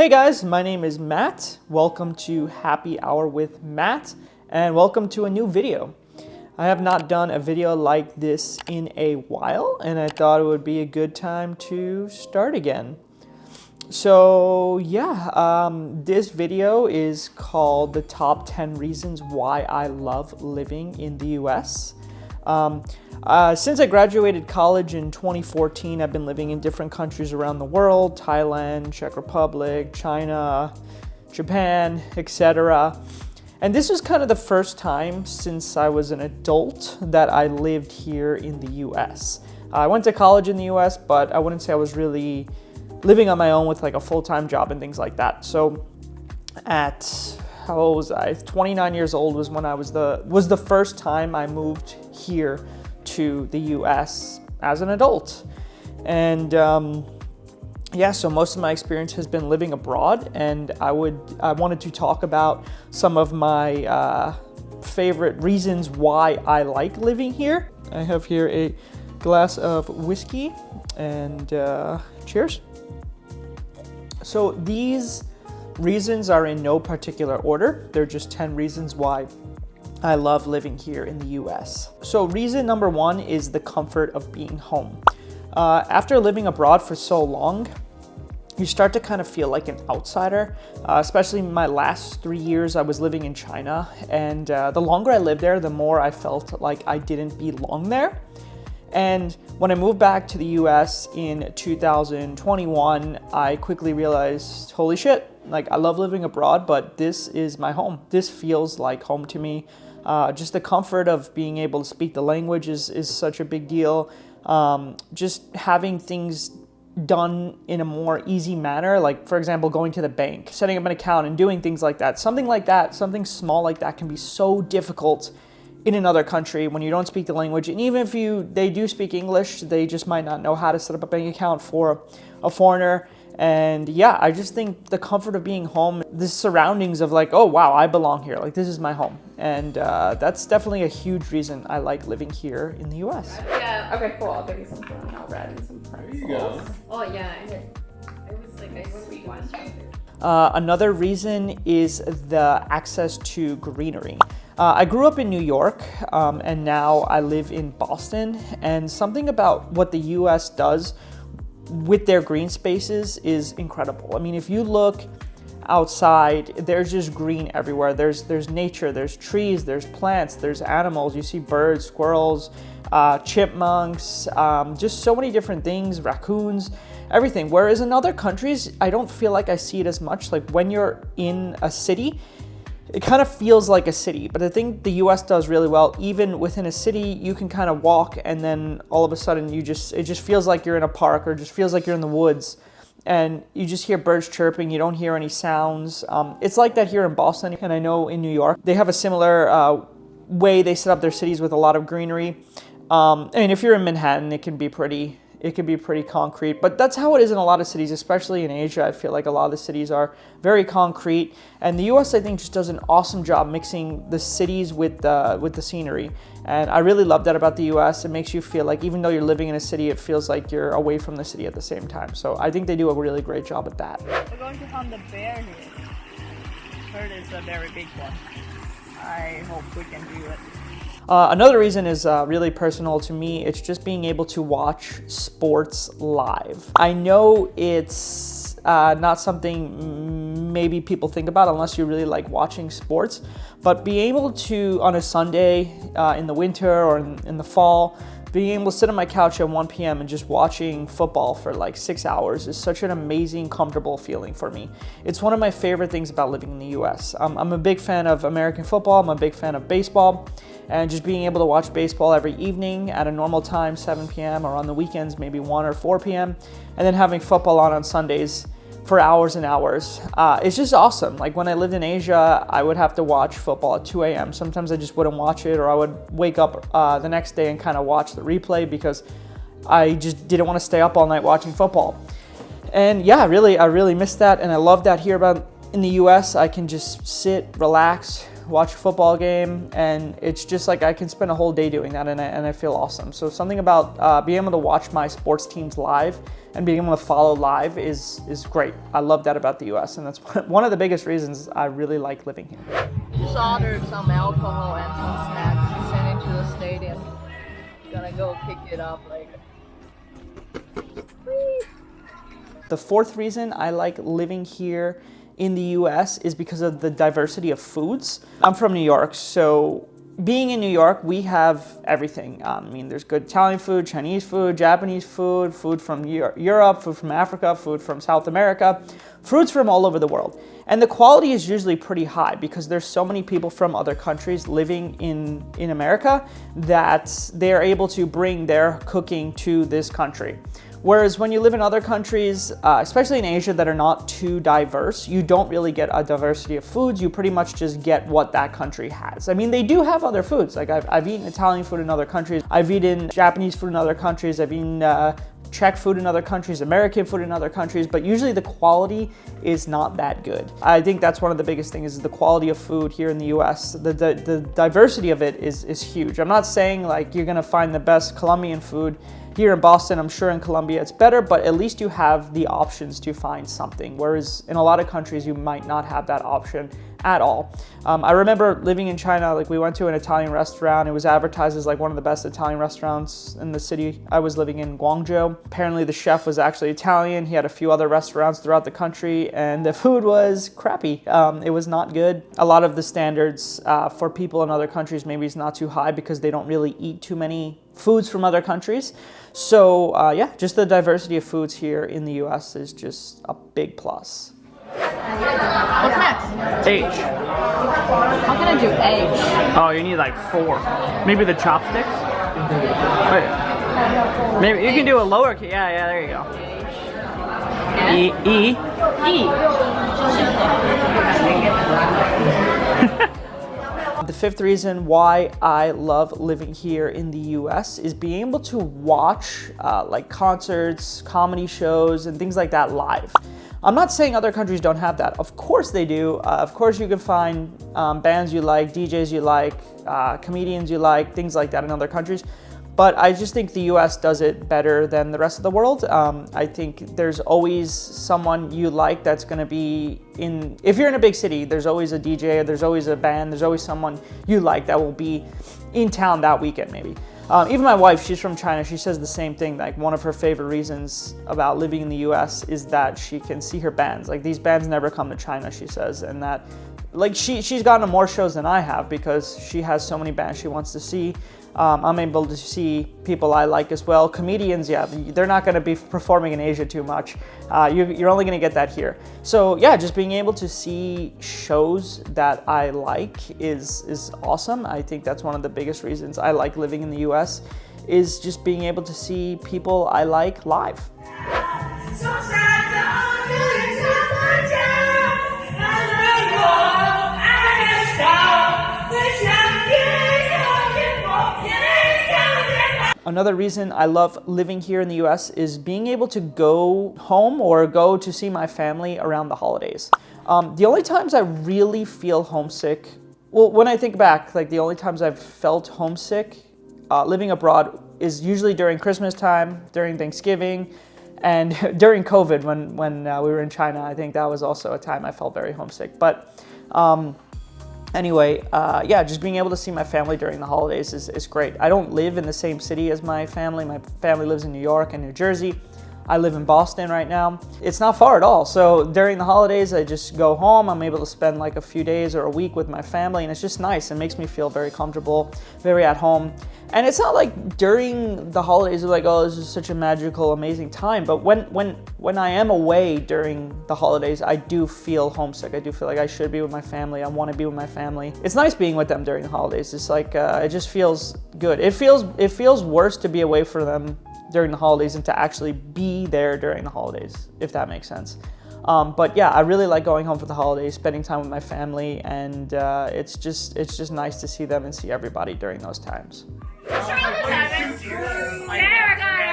Hey guys, my name is Matt. Welcome to Happy Hour with Matt, and welcome to a new video. I have not done a video like this in a while, and I thought it would be a good time to start again. So this video is called the top 10 reasons why I love living in the US. Since I graduated college in 2014, I've been living in different countries around the world: Thailand, Czech Republic, China, Japan, etc. And this was kind of the first time since I was an adult that I lived here in the US. I went to college in the US, but I wouldn't say I was really living on my own with like a full-time job and things like that. So at, how old was I? 29 years old was when I was the first time I moved here to the US as an adult. And so most of my experience has been living abroad, and I wanted to talk about some of my favorite reasons why I like living here. I have here a glass of whiskey, and cheers. So these reasons are in no particular order. They're just 10 reasons why I love living here in the US. So reason number one is the comfort of being home. After living abroad for so long, you start to kind of feel like an outsider, especially my last 3 years I was living in China. And the longer I lived there, the more I felt like I didn't belong there. And when I moved back to the US in 2021, I quickly realized, holy shit, like I love living abroad, but this is my home. This feels like home to me. Just the comfort of being able to speak the language is such a big deal. Just having things done in a more easy manner, like for example, going to the bank, setting up an account and doing things like that. Something small like that can be so difficult in another country when you don't speak the language. And even if they do speak English, they just might not know how to set up a bank account for a foreigner. And yeah, I just think the comfort of being home, the surroundings of like, oh wow, I belong here. Like this is my home. And that's definitely a huge reason I like living here in the US. Yeah, okay, cool. I'll give you some Cornell bread and some pretzels. There you go. Oh yeah, it was like a sweet one. Another reason is the access to greenery. I grew up in New York, and now I live in Boston. And something about what the US does with their green spaces is incredible. I mean, if you look outside, there's just green everywhere. There's nature, there's trees, there's plants, there's animals. You see birds, squirrels, chipmunks, just so many different things, raccoons, everything. Whereas in other countries, I don't feel like I see it as much. Like when you're in a city, it kind of feels like a city. But I think the US does really well. Even within a city, you can kind of walk, and then all of a sudden it just feels like you're in a park, or just feels like you're in the woods, and you just hear birds chirping. You don't hear any sounds. It's like that here in Boston, and I know in New York they have a similar way they set up their cities with a lot of greenery. I mean, if you're in Manhattan, it can be pretty concrete, but that's how it is in a lot of cities, especially in Asia. I feel like a lot of the cities are very concrete, and the US, I think, just does an awesome job mixing the cities with the scenery. And I really love that about the US. It makes you feel like even though you're living in a city, it feels like you're away from the city at the same time. So I think they do a really great job at that. We're going to hunt the bear here. Heard it's a very big one. I hope we can do it. Another reason is really personal to me. It's just being able to watch sports live. I know it's not something maybe people think about unless you really like watching sports, but being able to, on a Sunday in the winter or in the fall, being able to sit on my couch at 1 p.m. and just watching football for like 6 hours is such an amazing, comfortable feeling for me. It's one of my favorite things about living in the US. I'm a big fan of American football. I'm a big fan of baseball. And just being able to watch baseball every evening at a normal time, 7 p.m., or on the weekends, maybe 1 or 4 p.m., and then having football on Sundays for hours and hours. It's just awesome. Like when I lived in Asia, I would have to watch football at 2 a.m. Sometimes I just wouldn't watch it, or I would wake up the next day and kind of watch the replay because I just didn't want to stay up all night watching football. And yeah, I really miss that, and I love that here in the US. I can just sit, relax, watch a football game, and it's just like I can spend a whole day doing that, and I feel awesome. So something about being able to watch my sports teams live and being able to follow live is great. I love that about the US, and that's one of the biggest reasons I really like living here. Just ordered some alcohol and some snacks, sent it to the stadium. Gonna go pick it up later. The fourth reason I like living here in the US is because of the diversity of foods. I'm from New York, so being in New York, we have everything. I mean, there's good Italian food, Chinese food, Japanese food, food from Europe, food from Africa, food from South America, fruits from all over the world. And the quality is usually pretty high because there's so many people from other countries living in America that they're able to bring their cooking to this country. Whereas when you live in other countries, especially in Asia that are not too diverse, you don't really get a diversity of foods. You pretty much just get what that country has. I mean, they do have other foods. Like I've eaten Italian food in other countries. I've eaten Japanese food in other countries. I've eaten Czech food in other countries, American food in other countries, but usually the quality is not that good. I think that's one of the biggest things is the quality of food here in the US. The diversity of it is huge. I'm not saying like you're gonna find the best Colombian food here in Boston. I'm sure in Colombia it's better, but at least you have the options to find something. Whereas in a lot of countries, you might not have that option at all. I remember living in China, like we went to an Italian restaurant. It was advertised as like one of the best Italian restaurants in the city I was living in, Guangzhou. Apparently the chef was actually Italian. He had a few other restaurants throughout the country and the food was crappy. It was not good. A lot of the standards for people in other countries maybe is not too high because they don't really eat too many foods from other countries. So yeah, just the diversity of foods here in the US is just a big plus. What's next? H. How can I do H? Oh, you need like 4. Maybe the chopsticks? Wait. Maybe you can do a lower key. Yeah, there you go. E. The fifth reason why I love living here in the US is being able to watch like concerts, comedy shows, and things like that live. I'm not saying other countries don't have that. Of course they do. Of course you can find bands you like, DJs you like, comedians you like, things like that in other countries. But I just think the US does it better than the rest of the world. I think there's always someone you like that's gonna be in, if you're in a big city, there's always a DJ, there's always a band, there's always someone you like that will be in town that weekend maybe. Even my wife, she's from China, she says the same thing. Like one of her favorite reasons about living in the US is that she can see her bands. Like these bands never come to China, she says, and that like she's gone to more shows than I have because she has so many bands she wants to see. I'm able to see people I like as well. Comedians, yeah, they're not going to be performing in Asia too much. You're only going to get that here. So yeah, just being able to see shows that I like is awesome. I think that's one of the biggest reasons I like living in the US is just being able to see people I like live. Another reason I love living here in the US is being able to go home or go to see my family around the holidays. The only times I really feel homesick, well, when I think back, like the only times I've felt homesick living abroad is usually during Christmas time, during Thanksgiving, and during COVID when we were in China. I think that was also a time I felt very homesick. But anyway, yeah, just being able to see my family during the holidays is great. I don't live in the same city as my family. My family lives in New York and New Jersey. I live in Boston right now. It's not far at all. So during the holidays, I just go home. I'm able to spend like a few days or a week with my family, and it's just nice. It makes me feel very comfortable, very at home. And it's not like during the holidays, like, oh, this is such a magical, amazing time. But when I am away during the holidays, I do feel homesick. I do feel like I should be with my family. I want to be with my family. It's nice being with them during the holidays. It's like, it just feels good. It feels worse to be away from them during the holidays than to actually be there during the holidays, if that makes sense. But yeah, I really like going home for the holidays, spending time with my family, and it's just nice to see them and see everybody during those times. Sarah got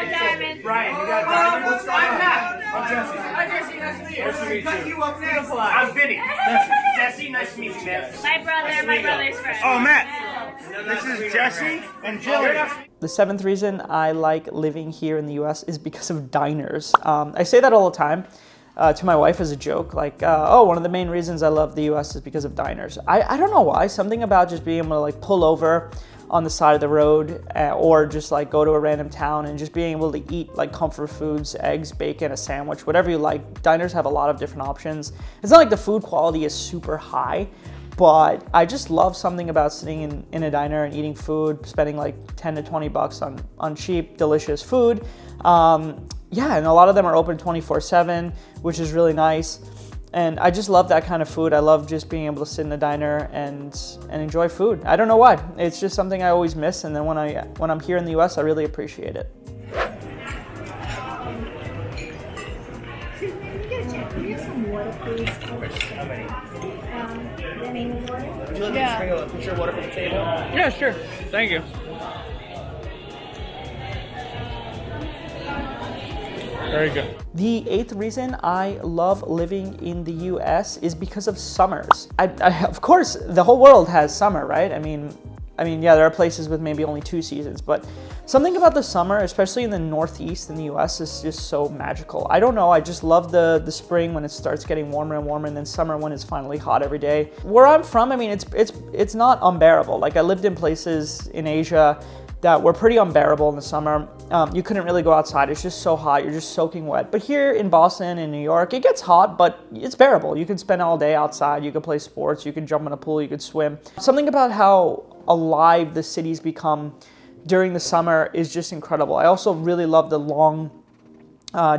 a diamond. Brian, you got a diamond? What's going on? I'm Matt. I'm Jesse. Hi, Jesse. Nice to meet you. I'm Vinny. Jesse, nice to meet you, man. My brother's friend. Oh, Matt. This is Jesse and Jillian. The seventh reason I like living here in the US is because of diners. I say that all the time to my wife as a joke, like, oh, one of the main reasons I love the US is because of diners. I don't know why, something about just being able to like pull over on the side of the road or just like go to a random town and just being able to eat like comfort foods, eggs, bacon, a sandwich, whatever you like. Diners have a lot of different options. It's not like the food quality is super high, but I just love something about sitting in a diner and eating food, spending like 10 to 20 bucks on cheap, delicious food. Yeah, and a lot of them are open 24/7, which is really nice. And I just love that kind of food. I love just being able to sit in a diner and enjoy food. I don't know why. It's just something I always miss. And then when I'm here in the US, I really appreciate it. Yeah, sure. Thank you. Very good. The eighth reason I love living in the US is because of summers. Of course, the whole world has summer, right? I mean, yeah, there are places with maybe only 2 seasons, but something about the summer, especially in the Northeast in the US, is just so magical. I don't know, I just love the spring when it starts getting warmer and warmer, and then summer when it's finally hot every day. Where I'm from, I mean, it's not unbearable. Like I lived in places in Asia that were pretty unbearable in the summer. You couldn't really go outside. It's just so hot. You're just soaking wet. But here in Boston and New York, it gets hot, but it's bearable. You can spend all day outside. You can play sports. You can jump in a pool. You can swim. Something about how alive the cities become during the summer is just incredible. I also really love the long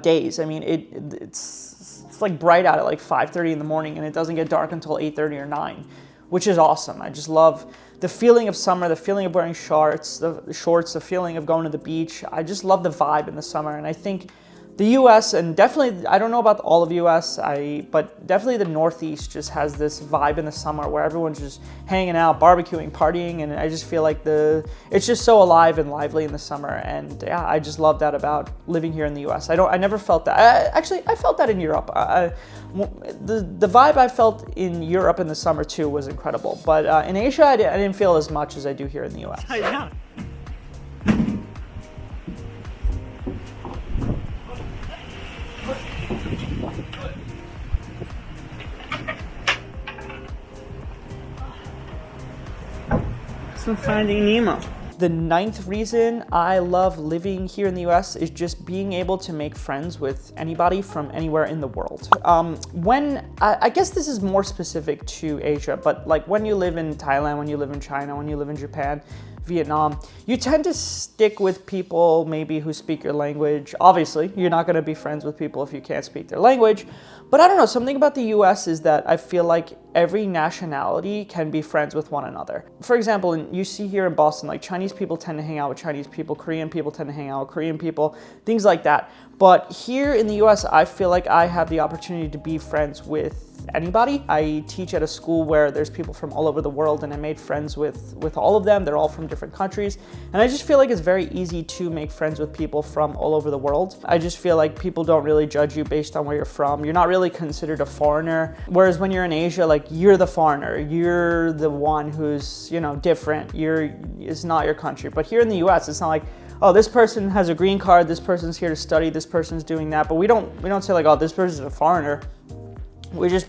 days. I mean, it's like bright out at like 5:30 in the morning, and it doesn't get dark until 8:30 or 9, which is awesome. I just love the feeling of summer, the feeling of wearing shorts, the feeling of going to the beach. I just love the vibe in the summer. And I think the US, and definitely, I don't know about all of US, but definitely the Northeast just has this vibe in the summer where everyone's just hanging out, barbecuing, partying, and I just feel like it's just so alive and lively in the summer. And yeah, I just love that about living here in the US. I never felt that. I felt that in Europe. The vibe I felt in Europe in the summer too was incredible. But in Asia, I didn't feel as much as I do here in the US. Yeah. So Finding Nemo. The ninth reason I love living here in the US is just being able to make friends with anybody from anywhere in the world. I guess this is more specific to Asia, but like when you live in Thailand, when you live in China, when you live in Japan, Vietnam, you tend to stick with people maybe who speak your language. Obviously, you're not going to be friends with people if you can't speak their language. But I don't know, something about the US is that I feel like every nationality can be friends with one another. For example, you see here in Boston, like Chinese people tend to hang out with Chinese people, Korean people tend to hang out with Korean people, things like that. But here in the US, I feel like I have the opportunity to be friends with anybody. I teach at a school where there's people from all over the world, and I made friends with all of them. They're all from different countries. And I just feel like it's very easy to make friends with people from all over the world. I just feel like people don't really judge you based on where you're from. You're not really considered a foreigner. Whereas when you're in Asia, like you're the foreigner. You're the one who's, different. It's not your country. But here in the US, it's not like, oh, this person has a green card, this person's here to study, this person's doing that. But we don't say like, oh, this person's a foreigner. We just,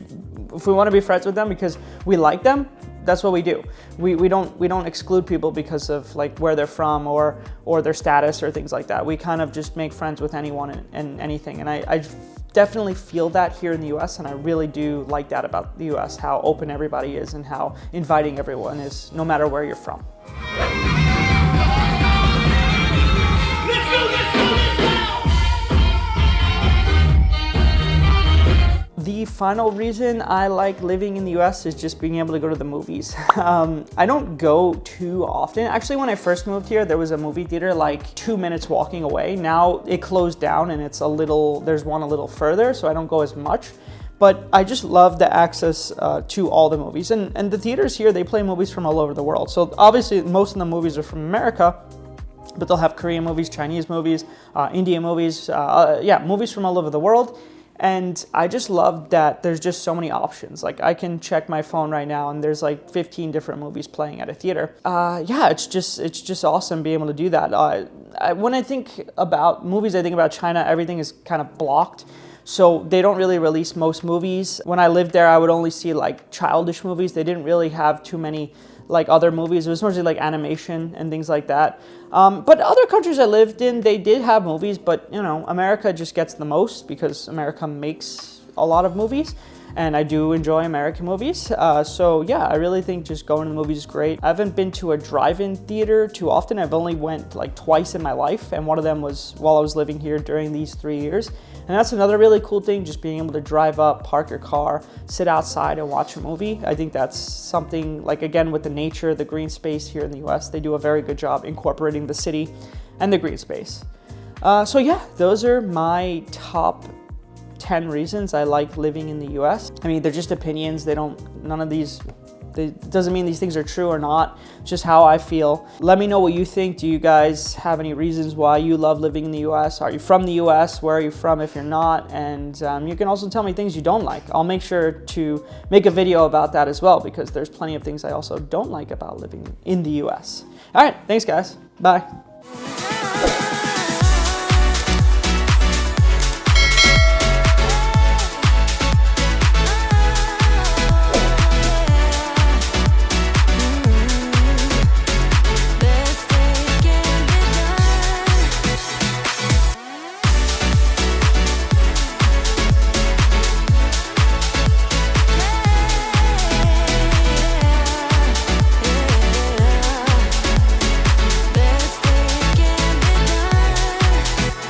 if we want to be friends with them because we like them, that's what we do. We don't exclude people because of like where they're from or their status or things like that. We kind of just make friends with anyone and anything. And I definitely feel that here in the US, and I really do like that about the US, how open everybody is and how inviting everyone is, no matter where you're from. The final reason I like living in the US is just being able to go to the movies. I don't go too often. Actually, when I first moved here, there was a movie theater like 2 minutes walking away. Now it closed down and there's one a little further, so I don't go as much. But I just love the access to all the movies. And the theaters here, they play movies from all over the world. So obviously, most of the movies are from America, but they'll have Korean movies, Chinese movies, Indian movies, movies from all over the world. And I just love that there's just so many options. Like I can check my phone right now and there's like 15 different movies playing at a theater. Yeah, it's just awesome being able to do that. When I think about movies, I think about China, everything is kind of blocked. So they don't really release most movies. When I lived there, I would only see like childish movies. They didn't really have too many like other movies. It was mostly like animation and things like that. But other countries I lived in, they did have movies, but you know, America just gets the most because America makes a lot of movies. And I do enjoy American movies. So yeah, I really think just going to the movies is great. I haven't been to a drive-in theater too often. I've only went like twice in my life, and one of them was while I was living here during these 3 years. And that's another really cool thing, just being able to drive up, park your car, sit outside and watch a movie. I think that's something, like again, with the nature, the green space here in the US, they do a very good job incorporating the city and the green space. So yeah, those are my top 10 reasons I like living in the US. I mean, they're just opinions. None of these, it doesn't mean these things are true or not, just how I feel. Let me know what you think. Do you guys have any reasons why you love living in the US? Are you from the US? Where are you from if you're not? And you can also tell me things you don't like. I'll make sure to make a video about that as well, because there's plenty of things I also don't like about living in the US. All right, thanks guys. Bye.